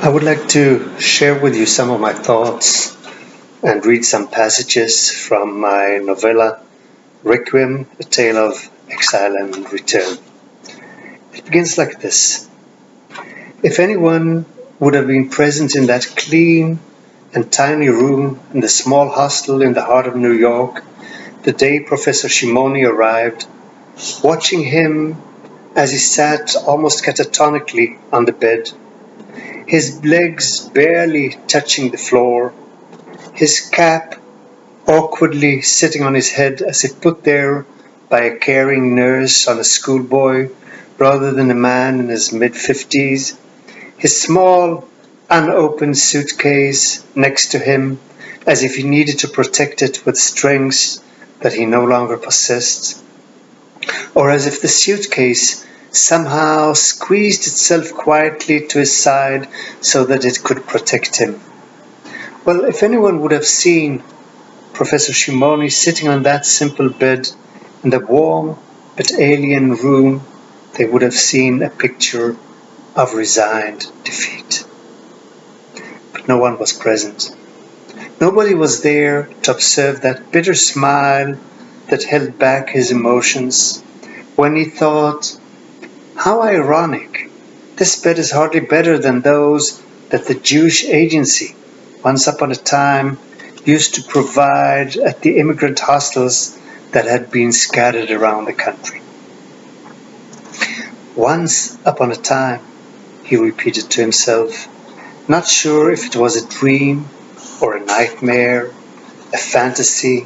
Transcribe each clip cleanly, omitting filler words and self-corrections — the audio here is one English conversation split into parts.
I would like to share with you some of my thoughts and read some passages from my novella Requiem, A Tale of Exile and Return. It begins like this. If anyone would have been present in that clean and tiny room in the small hostel in the heart of New York the day Professor Shimoni arrived, watching him as he sat almost catatonically on the bed, his legs barely touching the floor, his cap awkwardly sitting on his head as if put there by a caring nurse on a schoolboy rather than a man in his mid-50s, his small, unopened suitcase next to him as if he needed to protect it with strengths that he no longer possessed, or as if the suitcase somehow squeezed itself quietly to his side so that it could protect him. Well, if anyone would have seen Professor Shimoni sitting on that simple bed in the warm but alien room, they would have seen a picture of resigned defeat. But no one was present. Nobody was there to observe that bitter smile that held back his emotions when he thought, how ironic, this bed is hardly better than those that the Jewish agency, once upon a time, used to provide at the immigrant hostels that had been scattered around the country. Once upon a time, he repeated to himself, not sure if it was a dream or a nightmare, a fantasy,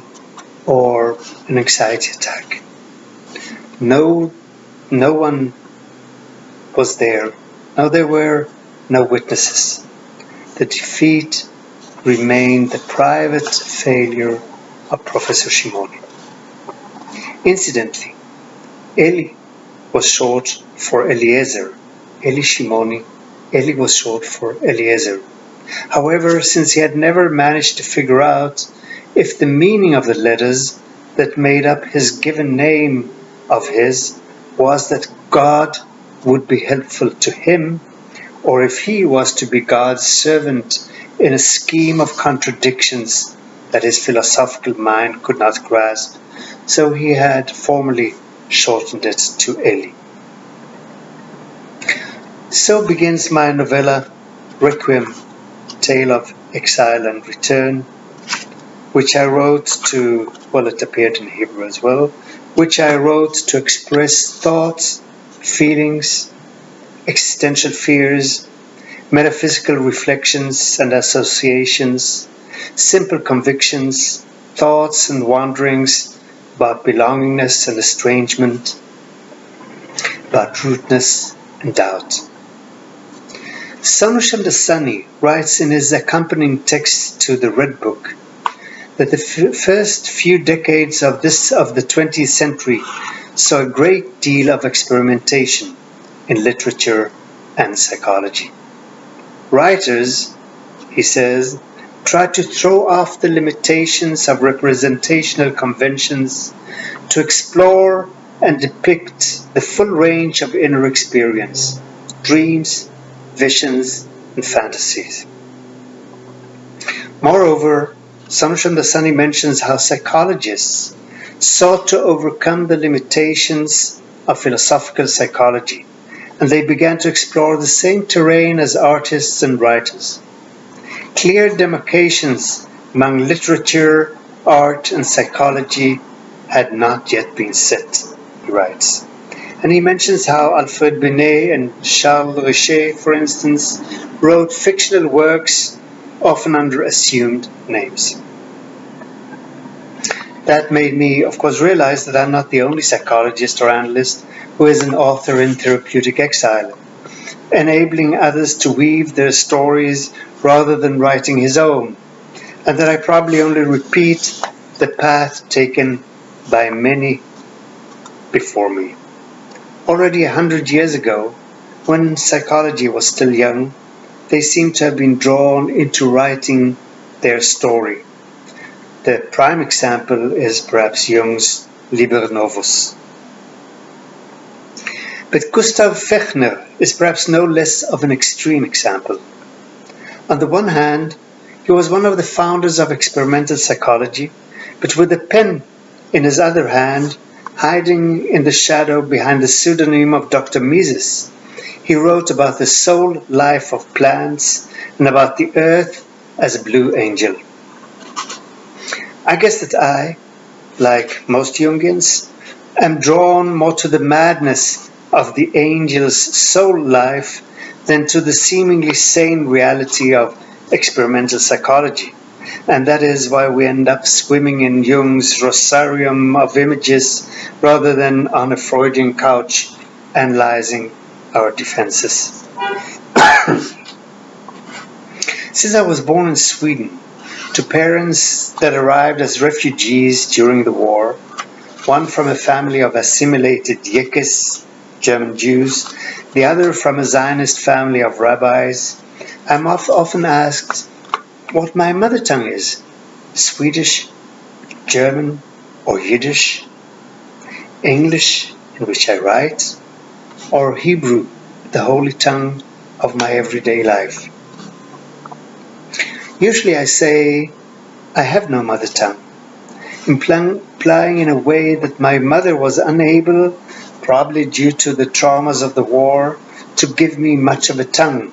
or an anxiety attack. No one was there. No, there were no witnesses. The defeat remained the private failure of Professor Shimoni. Incidentally, Eli was short for Eliezer. Eli Shimoni, Eli was short for Eliezer. However, since he had never managed to figure out if the meaning of the letters that made up his given name of his was that God would be helpful to him, or if he was to be God's servant in a scheme of contradictions that his philosophical mind could not grasp, so he had formally shortened it to Eli. So begins my novella Requiem, Tale of Exile and Return, which I wrote to, well, it appeared in Hebrew as well, which I wrote to express thoughts, feelings, existential fears, metaphysical reflections and associations, simple convictions, thoughts and wanderings about belongingness and estrangement, about rudeness and doubt. Sanusham Dasani writes in his accompanying text to the Red Book that the first few decades of the 20th century saw a great deal of experimentation in literature and psychology. Writers, he says, tried to throw off the limitations of representational conventions to explore and depict the full range of inner experience, dreams, visions, and fantasies. Moreover, Sanusham Dasani mentions how psychologists sought to overcome the limitations of philosophical psychology, and they began to explore the same terrain as artists and writers. Clear demarcations among literature, art, and psychology had not yet been set, he writes. And he mentions how Alfred Binet and Charles Richet, for instance, wrote fictional works often under assumed names. That made me, of course, realize that I'm not the only psychologist or analyst who is an author in therapeutic exile, enabling others to weave their stories rather than writing his own, and that I probably only repeat the path taken by many before me. Already 100 years ago, when psychology was still young, they seem to have been drawn into writing their story. The prime example is perhaps Jung's Liber Novus. But Gustav Fechner is perhaps no less of an extreme example. On the one hand, he was one of the founders of experimental psychology, but with a pen in his other hand, hiding in the shadow behind the pseudonym of Dr. Mises, he wrote about the soul life of plants and about the earth as a blue angel. I guess that I, like most Jungians, am drawn more to the madness of the angel's soul life than to the seemingly sane reality of experimental psychology. And that is why we end up swimming in Jung's rosarium of images rather than on a Freudian couch analyzing our defenses. Since I was born in Sweden, to parents that arrived as refugees during the war, one from a family of assimilated Yekes, German Jews, the other from a Zionist family of rabbis, I'm often asked what my mother tongue is: Swedish, German, or Yiddish, English, in which I write, or Hebrew, the holy tongue of my everyday life. Usually I say I have no mother tongue, implying in a way that my mother was unable, probably due to the traumas of the war, to give me much of a tongue,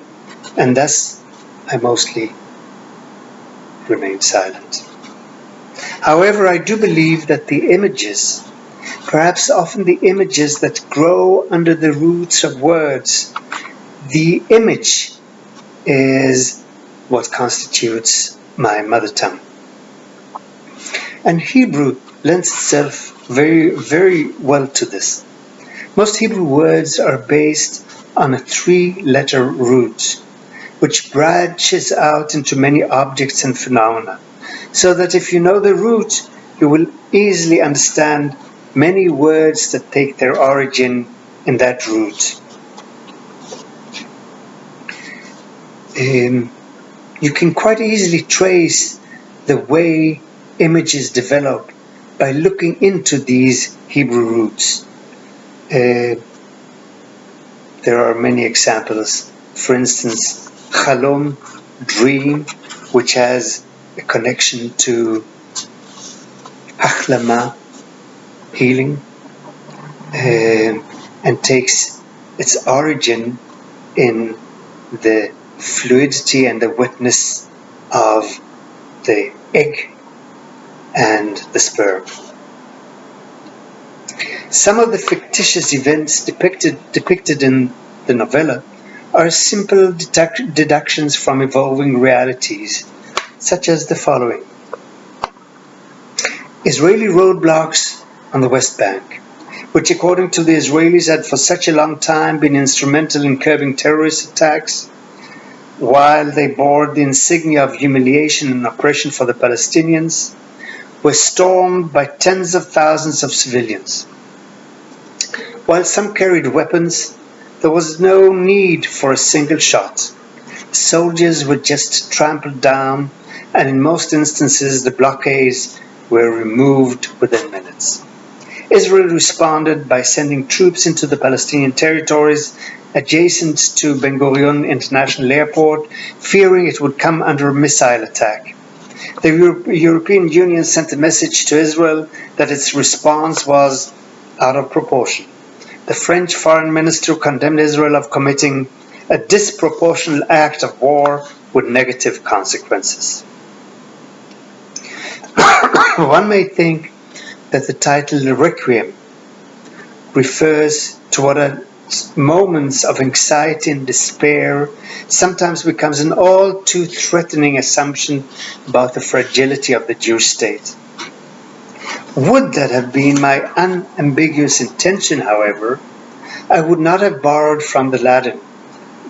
and thus I mostly remain silent. However, I do believe that the images, perhaps often the images that grow under the roots of words, the image is what constitutes my mother tongue. And Hebrew lends itself very, very well to this. Most Hebrew words are based on a 3-letter root, which branches out into many objects and phenomena, so that if you know the root, you will easily understand many words that take their origin in that root. You can quite easily trace the way images develop by looking into these Hebrew roots. There are many examples. For instance, Chalom, dream, which has a connection to Achlama, healing, and takes its origin in the fluidity and the wetness of the egg and the sperm. Some of the fictitious events depicted in the novella are simple deductions from evolving realities, such as the following. Israeli roadblocks on the West Bank, which according to the Israelis had for such a long time been instrumental in curbing terrorist attacks, while they bore the insignia of humiliation and oppression for the Palestinians, were stormed by tens of thousands of civilians. While some carried weapons, there was no need for a single shot. Soldiers were just trampled down, and in most instances the blockades were removed within minutes. Israel responded by sending troops into the Palestinian territories adjacent to Ben Gurion International Airport, fearing it would come under a missile attack. The European Union sent a message to Israel that its response was out of proportion. The French foreign minister condemned Israel of committing a disproportionate act of war with negative consequences. One may think that the title Requiem refers to what at moments of anxiety and despair sometimes becomes an all too threatening assumption about the fragility of the Jewish state. Would that have been my unambiguous intention, however, I would not have borrowed from the Latin,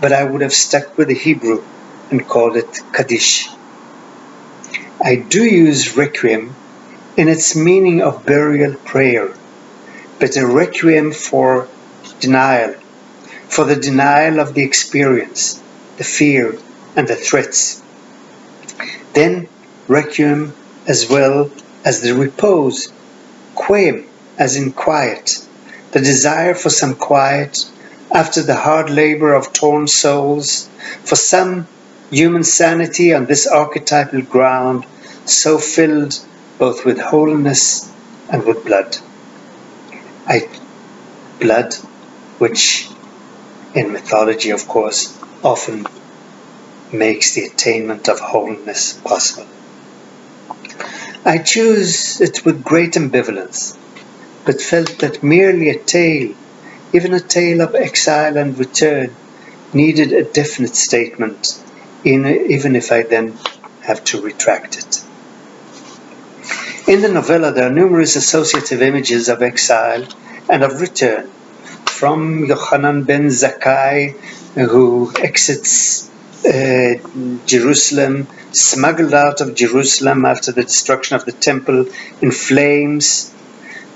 but I would have stuck with the Hebrew and called it Kaddish. I do use requiem in its meaning of burial prayer, but a requiem for denial, for the denial of the experience, the fear, and the threats. Then requiem as well as the repose, quem as in quiet, the desire for some quiet after the hard labor of torn souls, for some human sanity on this archetypal ground, so filled both with holiness and with blood. Blood, which in mythology, of course, often makes the attainment of holiness possible. I choose it with great ambivalence, but felt that merely a tale, even a tale of exile and return, needed a definite statement, even if I then have to retract it. In the novella, there are numerous associative images of exile and of return, from Yochanan ben Zakkai, who exits Jerusalem, smuggled out of Jerusalem after the destruction of the temple in flames,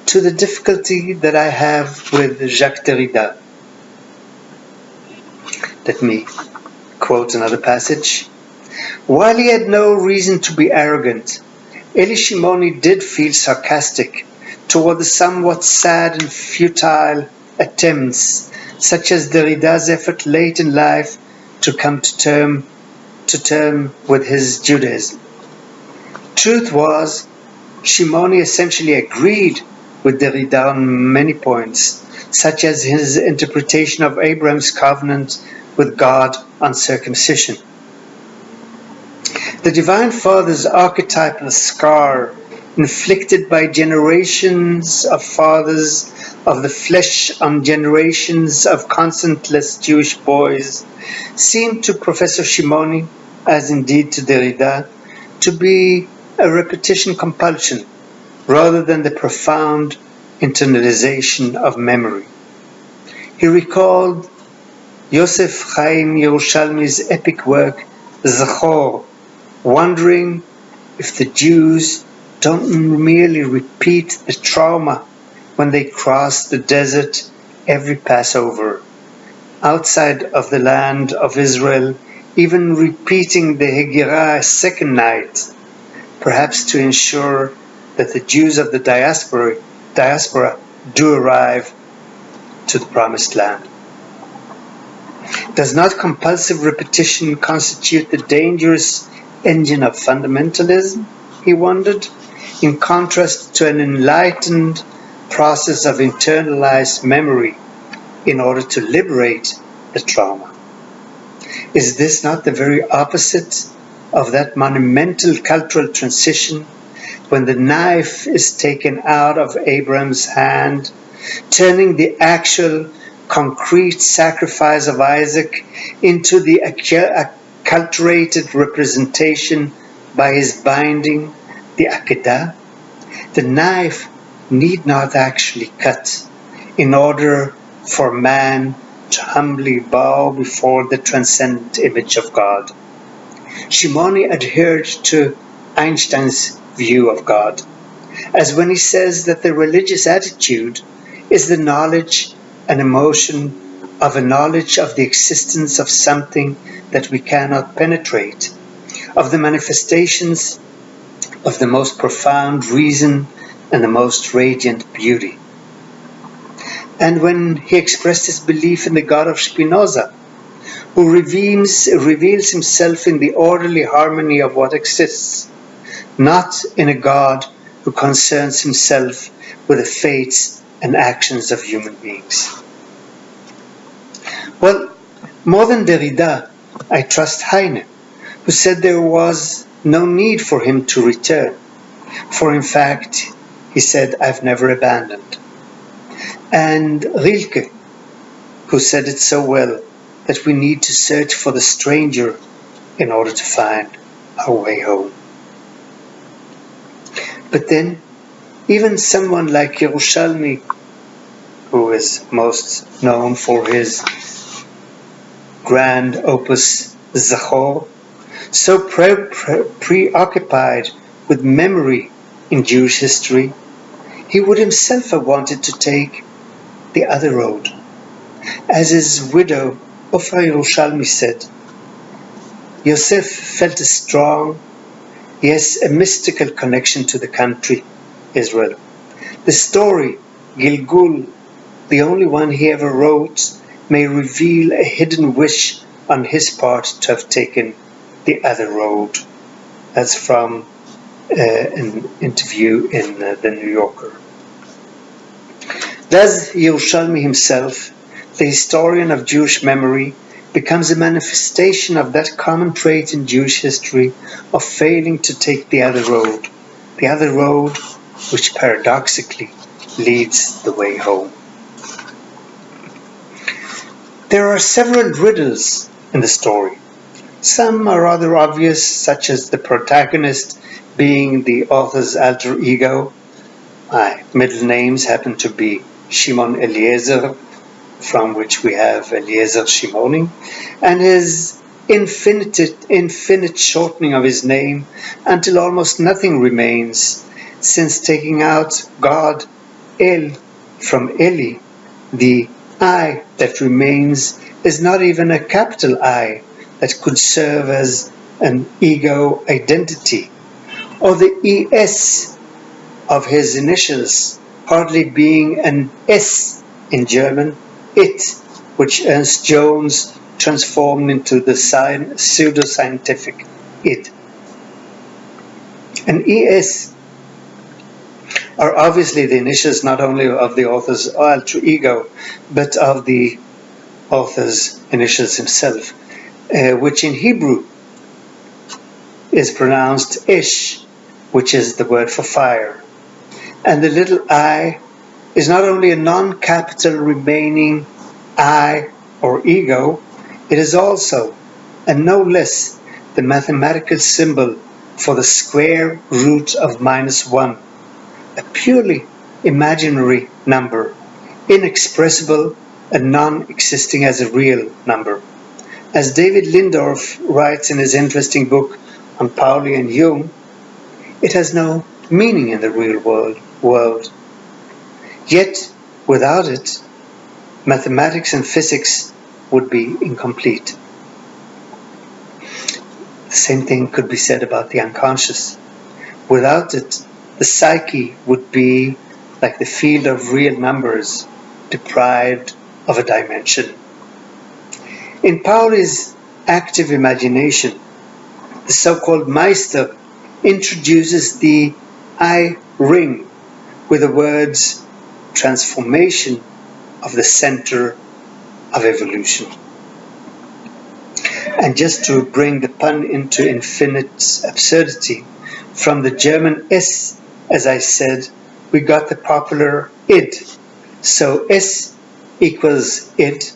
to the difficulty that I have with Jacques Derrida. Let me quote another passage. While he had no reason to be arrogant, Elie Shimoni did feel sarcastic toward the somewhat sad and futile attempts, such as Derrida's effort late in life to come to term with his Judaism. Truth was, Shimoni essentially agreed with Derrida on many points, such as his interpretation of Abraham's covenant with God on circumcision. The Divine Father's archetypal scar, inflicted by generations of fathers of the flesh on generations of consentless Jewish boys, seemed to Professor Shimoni, as indeed to Derrida, to be a repetition compulsion rather than the profound internalization of memory. He recalled Yosef Chaim Yerushalmi's epic work, Zachor, wondering if the Jews don't merely repeat the trauma when they cross the desert every Passover, outside of the land of Israel, even repeating the Hegirah a second night, perhaps to ensure that the Jews of the diaspora do arrive to the promised land. Does not compulsive repetition constitute the dangerous engine of fundamentalism, he wondered, in contrast to an enlightened process of internalized memory in order to liberate the trauma? Is this not the very opposite of that monumental cultural transition when the knife is taken out of Abraham's hand, turning the actual concrete sacrifice of Isaac into the acculturated representation by his binding, the Akedah? The knife need not actually cut in order for man to humbly bow before the transcendent image of God. Shimoni adhered to Einstein's view of God, as when he says that the religious attitude is the knowledge and emotion of a knowledge of the existence of something that we cannot penetrate, of the manifestations of the most profound reason and the most radiant beauty. And when he expressed his belief in the God of Spinoza, who reveals himself in the orderly harmony of what exists, not in a God who concerns himself with the fates and actions of human beings. Well, more than Derrida, I trust Heine, who said there was no need for him to return, for in fact, he said, I've never abandoned. And Rilke, who said it so well that we need to search for the stranger in order to find our way home. But then, even someone like Yerushalmi, who is most known for his grand opus Zachor, so preoccupied with memory in Jewish history, he would himself have wanted to take the other road. As his widow, Ofra Yerushalmi, said, Yosef felt a strong, yes, a mystical connection to the country, Israel. The story, Gilgul, the only one he ever wrote, may reveal a hidden wish on his part to have taken the other road. That's from an interview in the New Yorker. Thus, Yerushalmi himself, the historian of Jewish memory, becomes a manifestation of that common trait in Jewish history of failing to take the other road which paradoxically leads the way home. There are several riddles in the story. Some are rather obvious, such as the protagonist being the author's alter ego. My middle names happen to be Shimon Eliezer, from which we have Eliezer Shimoni, and his infinite shortening of his name until almost nothing remains, since taking out God, El, from Eli, the I that remains is not even a capital I that could serve as an ego identity, or the ES of his initials hardly being an S in German, it, which Ernst Jones transformed into the pseudoscientific id. An ES are obviously the initials not only of the author's alter ego, but of the author's initials himself, which in Hebrew is pronounced Ish, which is the word for fire. And the little I is not only a non-capital remaining I or ego, it is also, and no less, the mathematical symbol for the square root of -1, a purely imaginary number, inexpressible and non-existing as a real number. As David Lindorf writes in his interesting book on Pauli and Jung, it has no meaning in the real world. Yet, without it, mathematics and physics would be incomplete. The same thing could be said about the unconscious. Without it, the psyche would be like the field of real numbers, deprived of a dimension. In Pauli's active imagination, the so-called Meister introduces the I ring with the words transformation of the center of evolution. And just to bring the pun into infinite absurdity, from the German S, as I said, we got the popular id. So S equals id,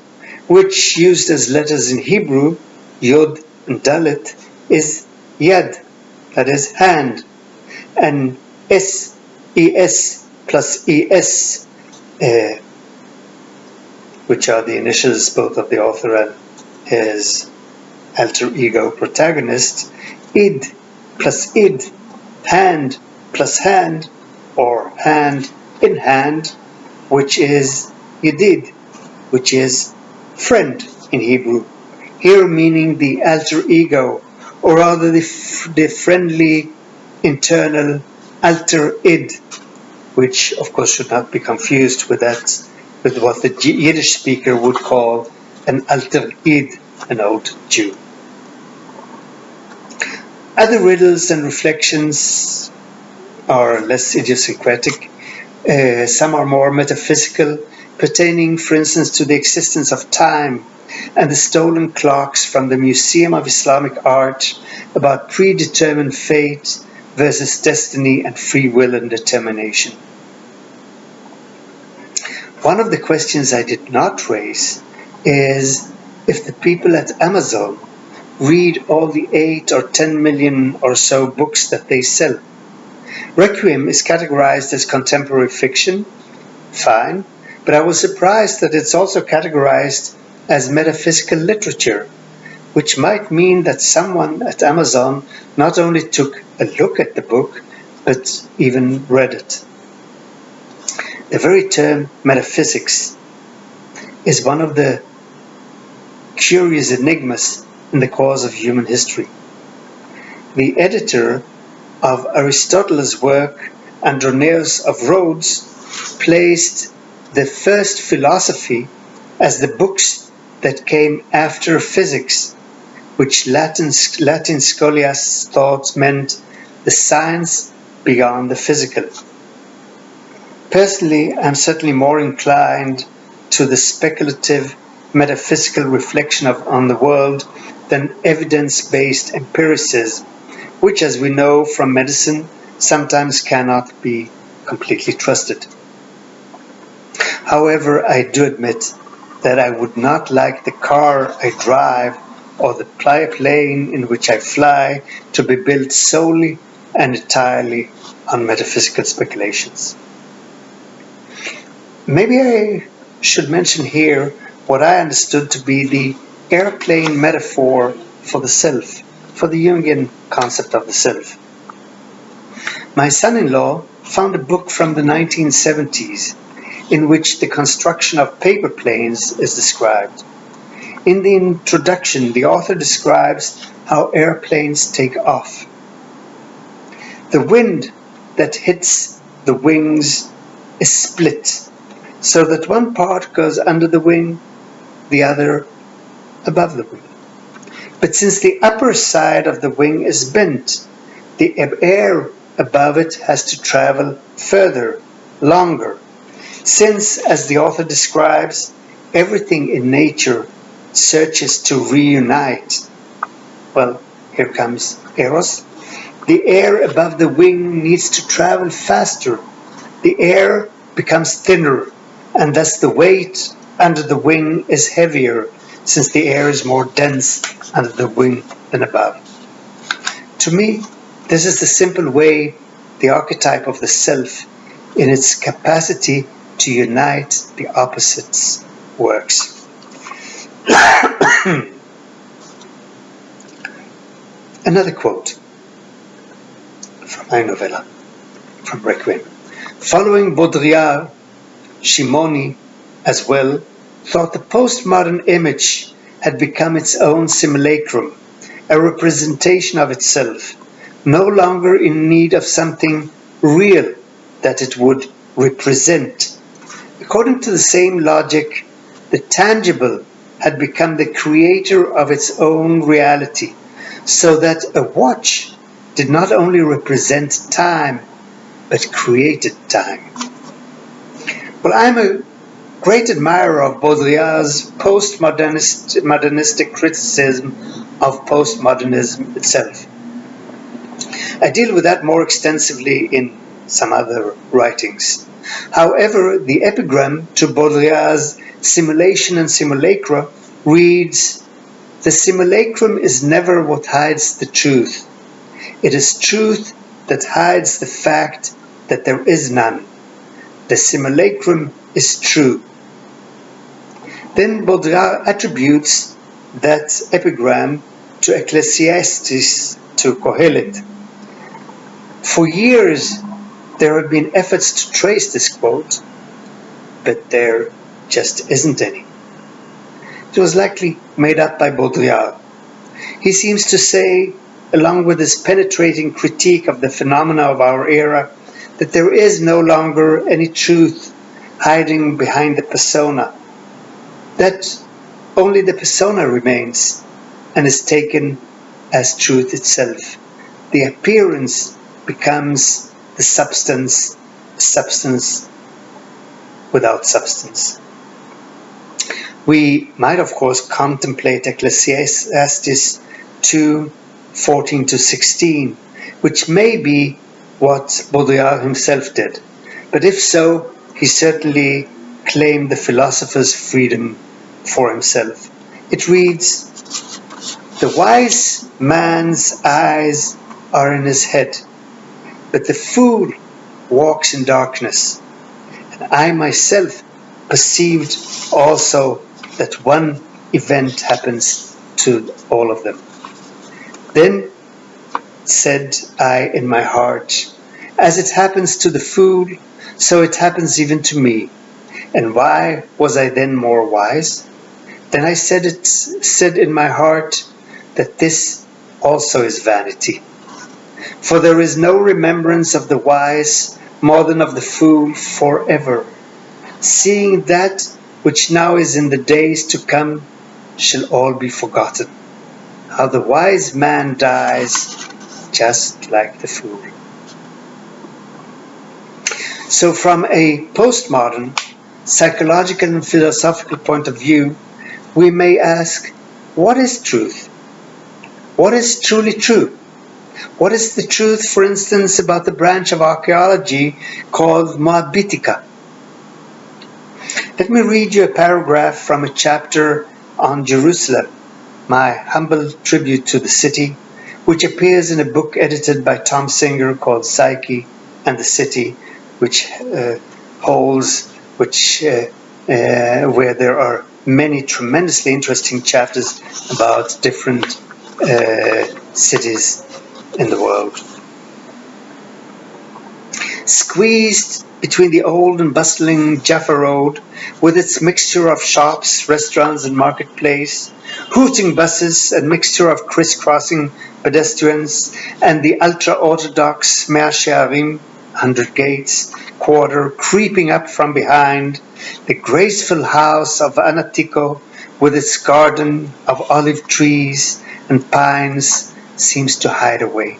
which used as letters in Hebrew, Yod and Dalet, is Yad, that is hand, and Es plus Es, which are the initials both of the author and his alter ego protagonist, id plus id, hand plus hand, or hand in hand, which is Yedid, which is friend in Hebrew, here meaning the alter ego, or rather the friendly internal alter id, which of course should not be confused with what the Yiddish speaker would call an alter id, an old Jew. Other riddles and reflections are less idiosyncratic. Some are more metaphysical, pertaining, for instance, to the existence of time and the stolen clocks from the Museum of Islamic Art about predetermined fate versus destiny and free will and determination. One of the questions I did not raise is if the people at Amazon read all the 8 or 10 million or so books that they sell. Requiem is categorized as contemporary fiction, fine, but I was surprised that it's also categorized as metaphysical literature, which might mean that someone at Amazon not only took a look at the book, but even read it. The very term metaphysics is one of the curious enigmas in the course of human history. The editor of Aristotle's work, Androneus of Rhodes, placed the first philosophy as the books that came after physics, which Latin scholiasts thought meant the science beyond the physical. Personally, I'm certainly more inclined to the speculative metaphysical reflection on the world than evidence-based empiricism, which, as we know from medicine, sometimes cannot be completely trusted. However, I do admit that I would not like the car I drive or the plane in which I fly to be built solely and entirely on metaphysical speculations. Maybe I should mention here what I understood to be the airplane metaphor for the self, for the Jungian concept of the self. My son-in-law found a book from the 1970s in which the construction of paper planes is described. In the introduction, the author describes how airplanes take off. The wind that hits the wings is split, so that one part goes under the wing, the other above the wing. But since the upper side of the wing is bent, the air above it has to travel further, longer. Since, as the author describes, everything in nature searches to reunite, well, here comes Eros, the air above the wing needs to travel faster. The air becomes thinner, and thus the weight under the wing is heavier, since the air is more dense under the wing than above. To me, this is the simple way the archetype of the self, in its capacity to unite the opposites, works. Another quote from my novella, from Requiem. Following Baudrillard, Shimoni, as well, thought the postmodern image had become its own simulacrum, a representation of itself, no longer in need of something real that it would represent. According to the same logic, the tangible had become the creator of its own reality, so that a watch did not only represent time, but created time. Well, I'm a great admirer of Baudrillard's postmodernistic criticism of postmodernism itself. I deal with that more extensively in some other writings. However, the epigram to Baudrillard's Simulation and Simulacra reads, "The simulacrum is never what hides the truth. It is truth that hides the fact that there is none. The simulacrum is true." Then Baudrillard attributes that epigram to Ecclesiastes, to Kohelet. For years, there have been efforts to trace this quote, but there just isn't any. It was likely made up by Baudrillard. He seems to say, along with his penetrating critique of the phenomena of our era, that there is no longer any truth hiding behind the persona, that only the persona remains and is taken as truth itself. The appearance becomes the substance without substance. We might, of course, contemplate Ecclesiastes 2:14-16, which may be what Baudrillard himself did. But if so, he certainly claimed the philosopher's freedom for himself. It reads, "The wise man's eyes are in his head, but the fool walks in darkness. And I myself perceived also that one event happens to all of them. Then said I in my heart, as it happens to the fool, so it happens even to me. And why was I then more wise? Then I said in my heart that this also is vanity. For there is no remembrance of the wise more than of the fool forever. Seeing that which now is in the days to come shall all be forgotten." how the wise man dies just like the fool. So from a postmodern, psychological and philosophical point of view, we may ask, what is truth? What is truly true? What is the truth, for instance, about the branch of archaeology called Moabitica? Let me read you a paragraph from a chapter on Jerusalem, my humble tribute to the city, which appears in a book edited by Tom Singer called Psyche and the City, which where there are many tremendously interesting chapters about different cities in the world. Squeezed between the old and bustling Jaffa Road, with its mixture of shops, restaurants and marketplace, hooting buses and mixture of crisscrossing pedestrians, and the ultra-orthodox Mea Shearim, 100 Gates, quarter creeping up from behind, the graceful house of Anatico with its garden of olive trees and pines seems to hide away.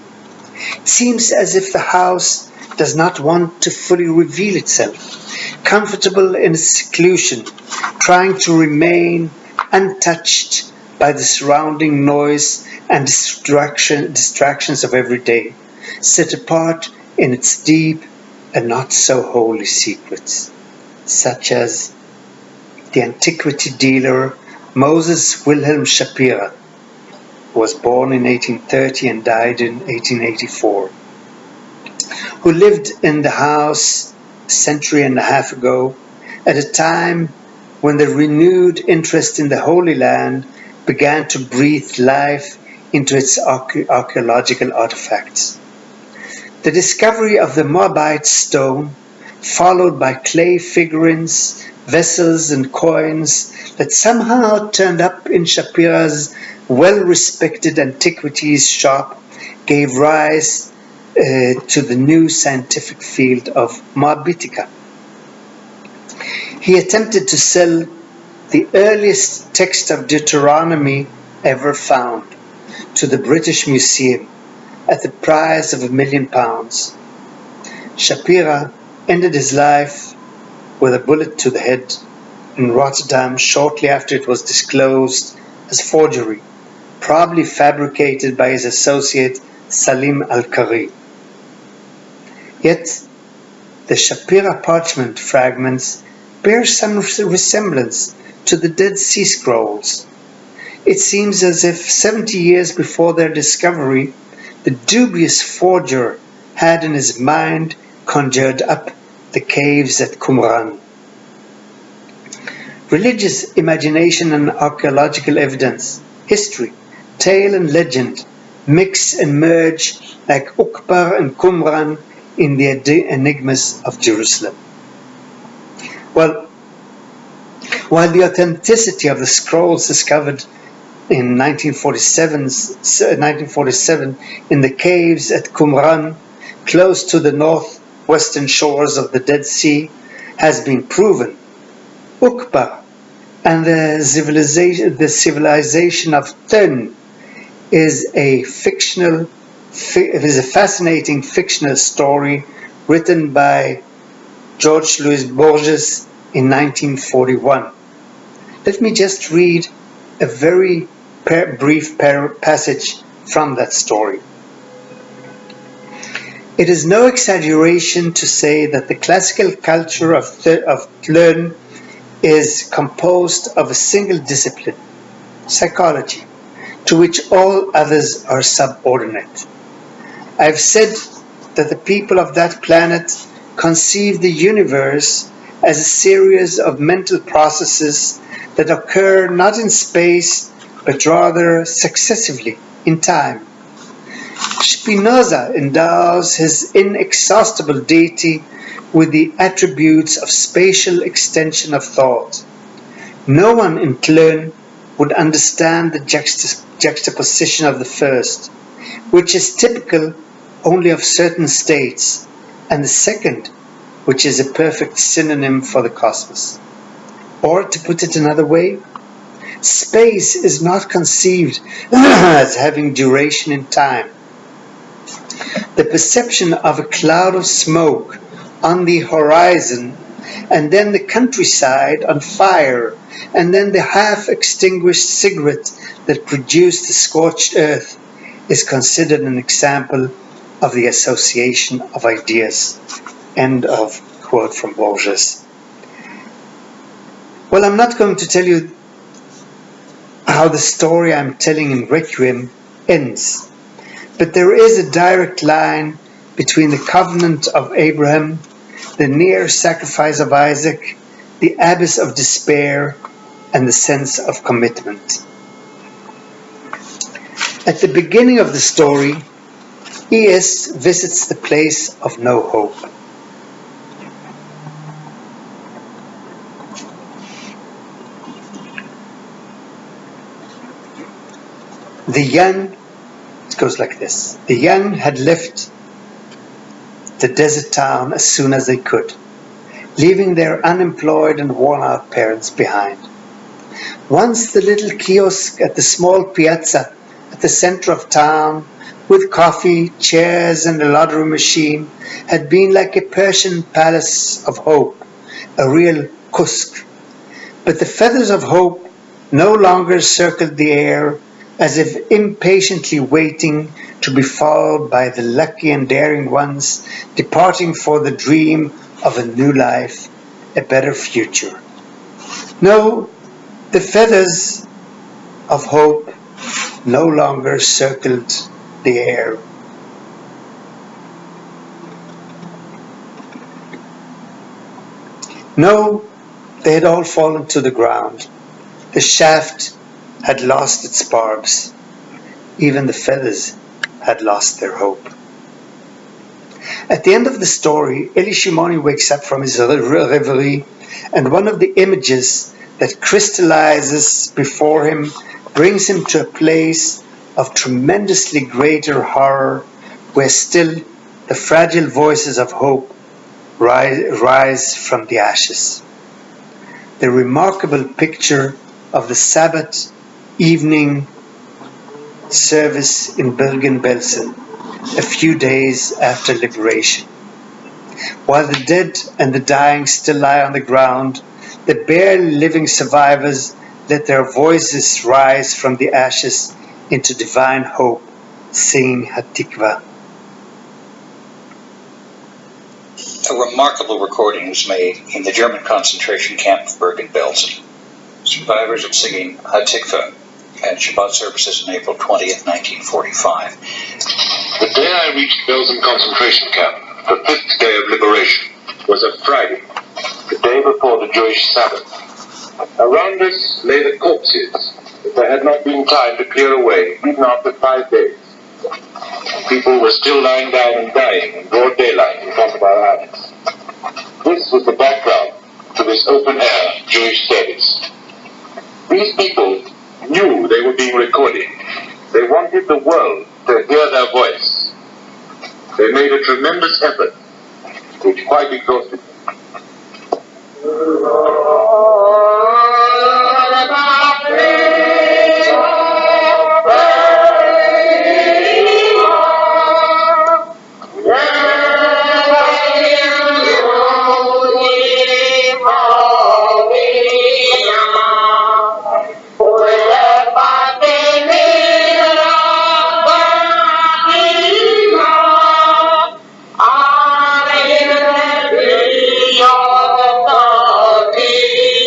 It seems as if the house does not want to fully reveal itself, comfortable in its seclusion, trying to remain untouched by the surrounding noise and distractions of every day, set apart in its deep and not so holy secrets, such as the antiquity dealer Moses Wilhelm Shapira, who was born in 1830 and died in 1884, who lived in the house a century and a half ago, at a time when the renewed interest in the Holy Land began to breathe life into its archaeological artifacts. The discovery of the Moabite stone, followed by clay figurines, vessels and coins that somehow turned up in Shapira's well-respected antiquities shop, gave rise to the new scientific field of Moabitica. He attempted to sell the earliest text of Deuteronomy ever found to the British Museum at the price of £1 million. Shapira ended his life with a bullet to the head in Rotterdam shortly after it was disclosed as forgery, probably fabricated by his associate Salim Al-Kari. Yet, the Shapira parchment fragments bear some resemblance to the Dead Sea Scrolls. It seems as if 70 years before their discovery, the dubious forger had in his mind conjured up the caves at Qumran. Religious imagination and archaeological evidence, history, tale and legend mix and merge like Uqbar and Qumran in the enigmas of Jerusalem. Well, while the authenticity of the scrolls discovered in 1947 in the caves at Qumran, close to the northwestern shores of the Dead Sea, has been proven, Uqbar and the civilization of Tön is a fascinating fictional story written by George Louis Borges in 1941. Let me just read a very brief passage from that story. It is no exaggeration to say that the classical culture of Tlön is composed of a single discipline, psychology, to which all others are subordinate. I've said that the people of that planet conceive the universe as a series of mental processes that occur not in space, but rather successively in time. Spinoza endows his inexhaustible deity with the attributes of spatial extension of thought. No one in Tlön would understand the juxtaposition of the first, which is typical only of certain states, and the second, which is a perfect synonym for the cosmos. Or, to put it another way, Space is not conceived as having duration in time. The perception of a cloud of smoke on the horizon, and then the countryside on fire, and then the half-extinguished cigarette that produced the scorched earth, is considered an example of the association of ideas. End of quote from Borges. Well, I'm not going to tell you how the story I'm telling in Requiem ends, but there is a direct line between the covenant of Abraham, the near sacrifice of Isaac, the abyss of despair, and the sense of commitment. At the beginning of the story, E.S. visits the place of no hope. The young, it goes like this, the young had left the desert town as soon as they could, leaving their unemployed and worn-out parents behind. Once the little kiosk at the small piazza at the center of town, with coffee, chairs, and a lottery machine, had been like a Persian palace of hope, a real kusk. But the feathers of hope no longer circled the air, as if impatiently waiting to be followed by the lucky and daring ones departing for the dream of a new life, a better future. No, the feathers of hope no longer circled the air. No, they had all fallen to the ground. The shaft had lost its barbs. Even the feathers had lost their hope. At the end of the story, Eli Shimoni wakes up from his reverie, and one of the images that crystallizes before him brings him to a place of tremendously greater horror, where still the fragile voices of hope rise from the ashes. The remarkable picture of the Sabbath evening service in Bergen-Belsen, a few days after liberation. While the dead and the dying still lie on the ground, the barely living survivors let their voices rise from the ashes into divine hope, singing Hatikva. A remarkable recording was made in the German concentration camp of Bergen-Belsen. Survivors of singing Hatikva at Shabbat services on April 20th, 1945. The day I reached Belsen concentration camp, the 5th day of liberation, was a Friday, the day before the Jewish Sabbath. Around us lay the corpses that there had not been time to clear away, even after 5 days. People were still lying down and dying in broad daylight in front of our eyes. This was the background to this open-air Jewish service. These people knew they were being recorded. They wanted the world to hear their voice. They made a tremendous effort, which quite exhausted them.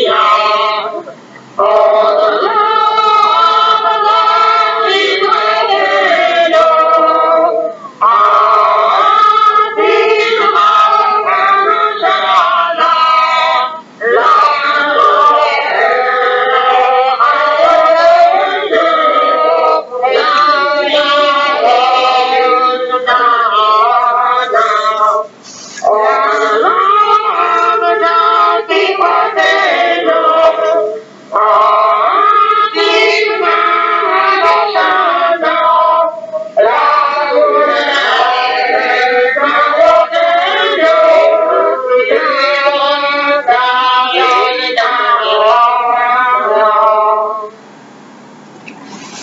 Yeah.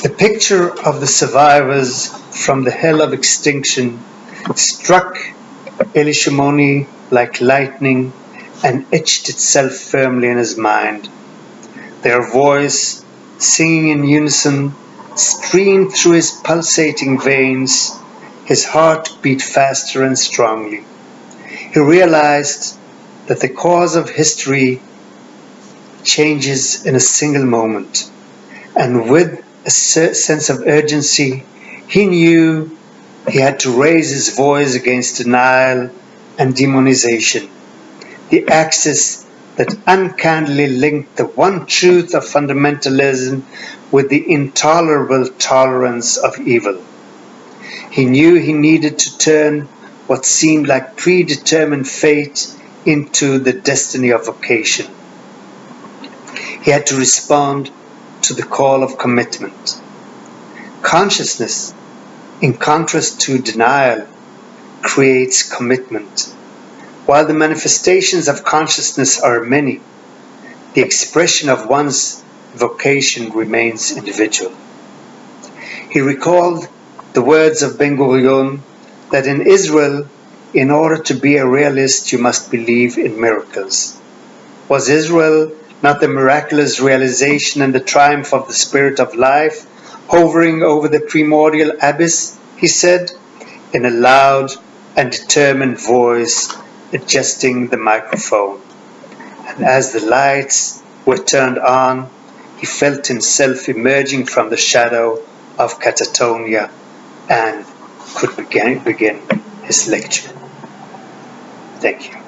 The picture of the survivors from the hell of extinction struck Elishimoni like lightning and etched itself firmly in his mind. Their voice, singing in unison, streamed through his pulsating veins. His heart beat faster and strongly. He realized that the course of history changes in a single moment, and with a sense of urgency, he knew he had to raise his voice against denial and demonization, the axis that uncannily linked the one truth of fundamentalism with the intolerable tolerance of evil. He knew he needed to turn what seemed like predetermined fate into the destiny of vocation. He had to respond to the call of commitment. Consciousness, in contrast to denial, creates commitment. While the manifestations of consciousness are many, the expression of one's vocation remains individual. He recalled the words of Ben-Gurion that in Israel, in order to be a realist, you must believe in miracles. Was Israel not the miraculous realization and the triumph of the spirit of life, hovering over the primordial abyss, he said, in a loud and determined voice, adjusting the microphone. And as the lights were turned on, he felt himself emerging from the shadow of catatonia and could begin his lecture. Thank you.